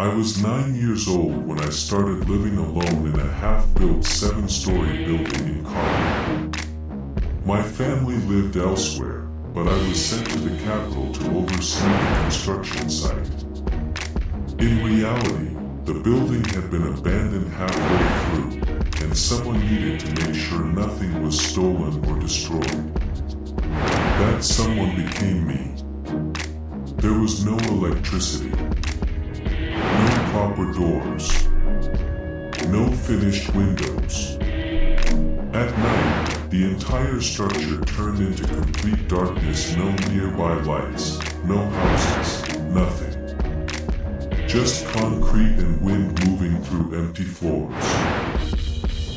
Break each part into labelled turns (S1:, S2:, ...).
S1: I was 9 years old when I started living alone in a half-built 7-story building in Kabul. My family lived elsewhere, but I was sent to the capital to oversee the construction site. In reality, the building had been abandoned halfway through, and someone needed to make sure nothing was stolen or destroyed. That someone became me. There was no electricity, no proper doors, no finished windows. At night, the entire structure turned into complete darkness, no nearby lights, no houses, nothing. Just concrete and wind moving through empty floors.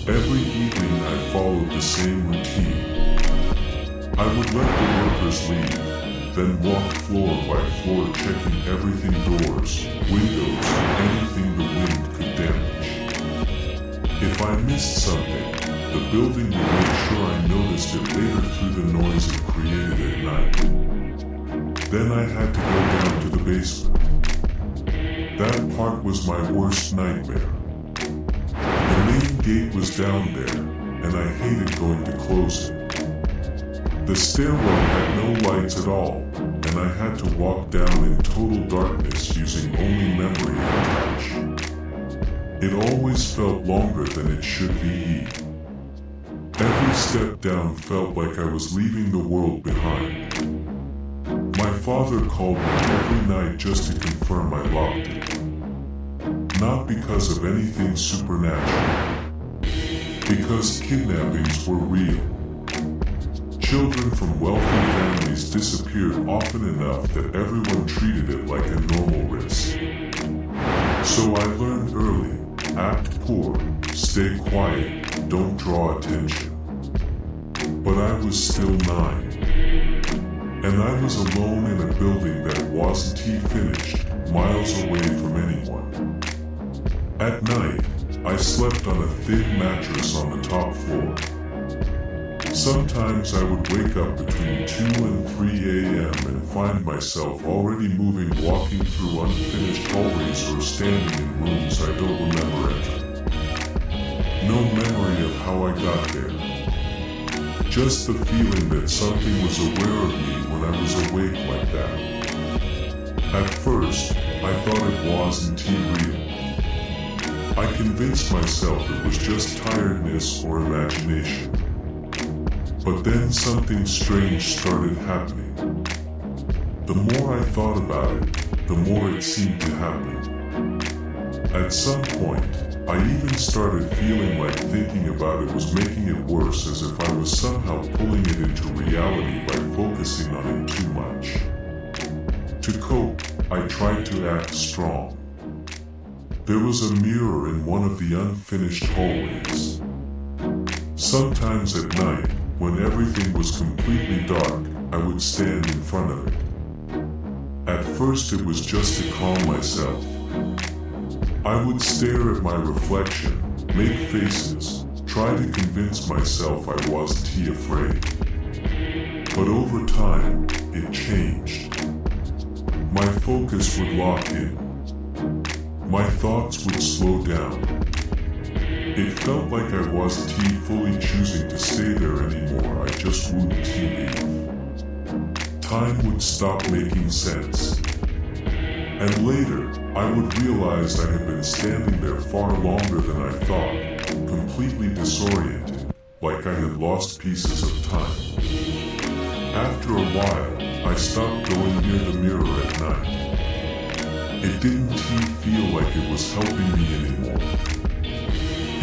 S1: Every evening I followed the same routine. I would let the workers leave, then walk floor by floor checking everything: doors, windows, anything the wind could damage. If I missed something, the building would make sure I noticed it later through the noise it created at night. Then I had to go down to the basement. That part was my worst nightmare. The main gate was down there, and I hated going to close it. The stairwell had no lights at all, and I had to walk down in total darkness using only memory and touch. It always felt longer than it should be. Every step down felt like I was leaving the world behind. My father called me every night just to confirm I locked it. Not because of anything supernatural. Because kidnappings were real. Children from wealthy families disappeared often enough that everyone treated it like a normal risk. So I learned early: act poor, stay quiet, don't draw attention. But I was still 9. And I was alone in a building that wasn't finished, miles away from anyone. At night, I slept on a thin mattress on the top floor. Sometimes I would wake up between 2 and 3 a.m. and find myself already moving, walking through unfinished hallways or standing in rooms I don't remember entering. No memory of how I got there. Just the feeling that something was aware of me when I was awake like that. At first, I thought it wasn't real. I convinced myself it was just tiredness or imagination. But then something strange started happening. The more I thought about it, the more it seemed to happen. At some point, I even started feeling like thinking about it was making it worse, as if I was somehow pulling it into reality by focusing on it too much. To cope, I tried to act strong. There was a mirror in one of the unfinished hallways. Sometimes at night, when everything was completely dark, I would stand in front of it. At first it was just to calm myself. I would stare at my reflection, make faces, try to convince myself I wasn't afraid. But over time, it changed. My focus would lock in. My thoughts would slow down. It felt like I wasn't fully choosing to stay there anymore, I just wouldn't leave. Time would stop making sense. And later, I would realize I had been standing there far longer than I thought, completely disoriented, like I had lost pieces of time. After a while, I stopped going near the mirror at night. It didn't feel like it was helping me anymore.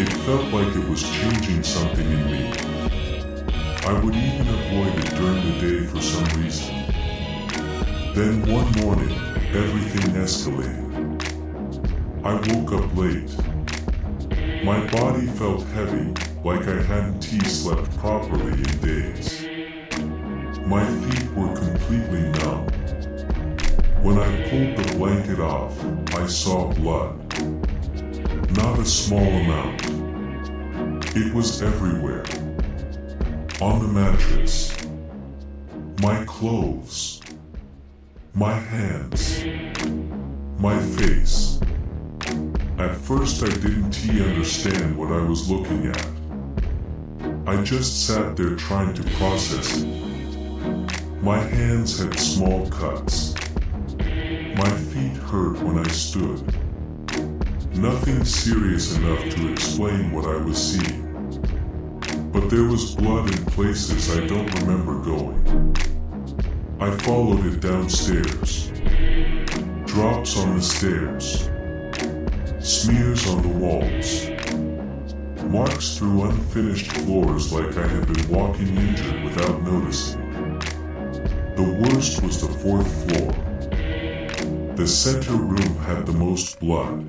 S1: It felt like it was changing something in me. I would even avoid it during the day for some reason. Then one morning, everything escalated. I woke up late. My body felt heavy, like I hadn't slept properly in days. My feet were completely numb. When I pulled the blanket off, I saw blood. Not a small amount. It was everywhere. On the mattress. My clothes. My hands. My face. first I didn't understand what I was looking at. I just sat there trying to process it. My hands had small cuts. My feet hurt when I stood. Nothing serious enough to explain what I was seeing. But there was blood in places I don't remember going. I followed it downstairs. Drops on the stairs. Smears on the walls. Marks through unfinished floors like I had been walking injured without noticing. The worst was the 4th floor. The center room had the most blood.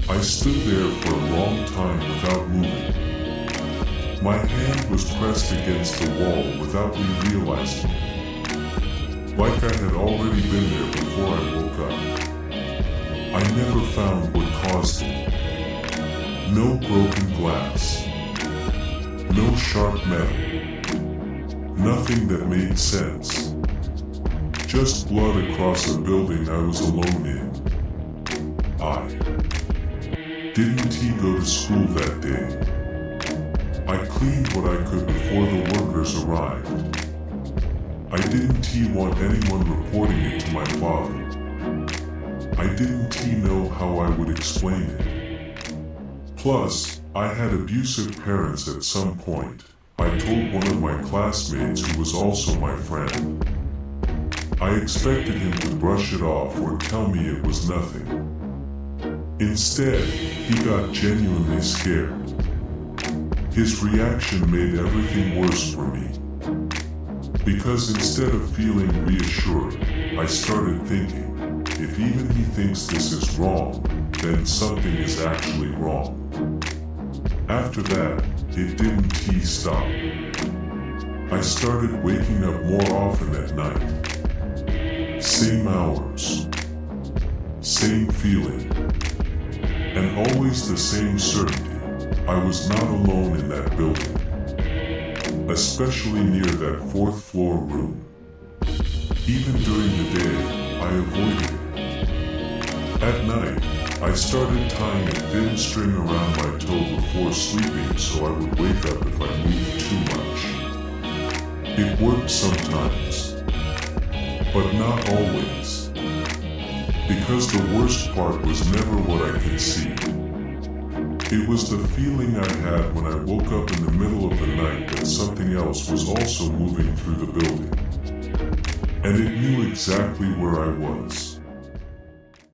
S1: I stood there for a long time without moving. My hand was pressed against the wall without me realizing it. Like I had already been there before I woke up. I never found what caused it. No broken glass. No sharp metal. Nothing that made sense. Just blood across a building I was alone in. Didn't he go to school that day? I cleaned what I could before the workers arrived. I didn't want anyone reporting it to my father. I didn't know how I would explain it. Plus, I had abusive parents at some point. I told one of my classmates who was also my friend. I expected him to brush it off or tell me it was nothing. Instead, he got genuinely scared. His reaction made everything worse for me. Because instead of feeling reassured, I started thinking, if even he thinks this is wrong, then something is actually wrong. After that, it didn't stop. I started waking up more often at night. Same hours. Same feeling. And always the same certainty. I was not alone in that building. Especially near that 4th floor room. Even during the day, I avoided it. At night, I started tying a thin string around my toe before sleeping so I would wake up if I moved too much. It worked sometimes, but not always. Because the worst part was never what I could see. It was the feeling I had when I woke up in the middle of the night that something else was also moving through the building. And it knew exactly where I was.